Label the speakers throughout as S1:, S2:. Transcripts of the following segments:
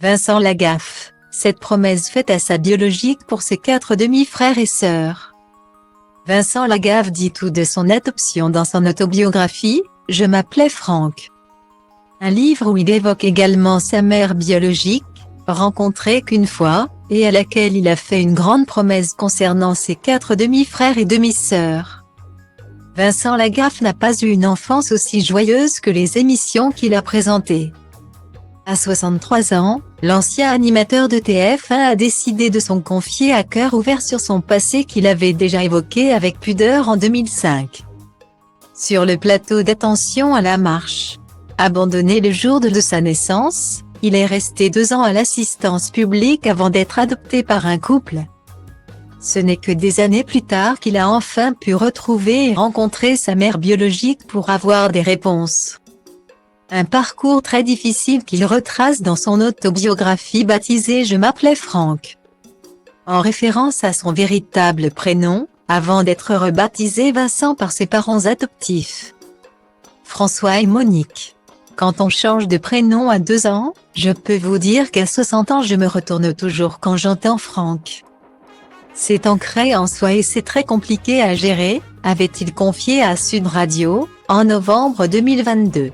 S1: Vincent Lagaffe, cette promesse faite à sa biologique pour ses 4 demi-frères et sœurs. Vincent Lagaffe dit tout de son adoption dans son autobiographie, « Je m'appelais Franck ». Un livre où il évoque également sa mère biologique, rencontrée qu'une fois, et à laquelle il a fait une grande promesse concernant ses 4 demi-frères et demi-sœurs. Vincent Lagaffe n'a pas eu une enfance aussi joyeuse que les émissions qu'il a présentées. À 63 ans, l'ancien animateur de TF1 a décidé de s'en confier à cœur ouvert sur son passé qu'il avait déjà évoqué avec pudeur en 2005. Sur le plateau d'Attention à la marche. Abandonné le jour de sa naissance, il est resté 2 ans à l'assistance publique avant d'être adopté par un couple. Ce n'est que des années plus tard qu'il a enfin pu retrouver et rencontrer sa mère biologique pour avoir des réponses. Un parcours très difficile qu'il retrace dans son autobiographie baptisée « Je m'appelais Franck », en référence à son véritable prénom, avant d'être rebaptisé Vincent par ses parents adoptifs, François et Monique. Quand on change de prénom à 2 ans, je peux vous dire qu'à 60 ans je me retourne toujours quand j'entends Franck. C'est ancré en soi et c'est très compliqué à gérer, avait-il confié à Sud Radio, en novembre 2022.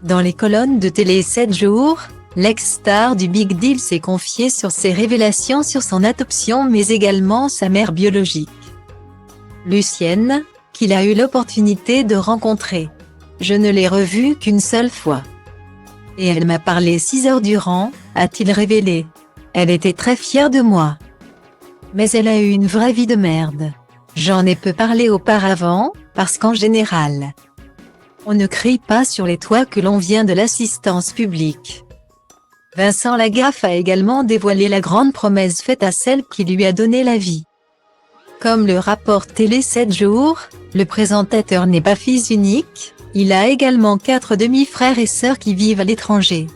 S1: Dans les colonnes de Télé 7 jours, l'ex-star du Big Deal s'est confié sur ses révélations sur son adoption mais également sa mère biologique, Lucienne, qu'il a eu l'opportunité de rencontrer. Je ne l'ai revue qu'une seule fois. Et elle m'a parlé 6 heures durant, a-t-il révélé. Elle était très fière de moi. Mais elle a eu une vraie vie de merde. J'en ai peu parlé auparavant, parce qu'en général, on ne crie pas sur les toits que l'on vient de l'assistance publique. Vincent Lagaffe a également dévoilé la grande promesse faite à celle qui lui a donné la vie. Comme le rapporte Télé 7 jours, le présentateur n'est pas fils unique, il a également 4 demi-frères et sœurs qui vivent à l'étranger.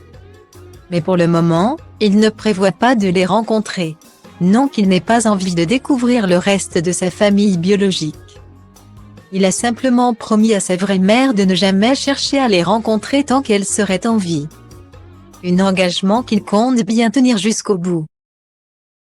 S1: Mais pour le moment, il ne prévoit pas de les rencontrer. Non qu'il n'ait pas envie de découvrir le reste de sa famille biologique. Il a simplement promis à sa vraie mère de ne jamais chercher à les rencontrer tant qu'elle serait en vie. Un engagement qu'il compte bien tenir jusqu'au bout.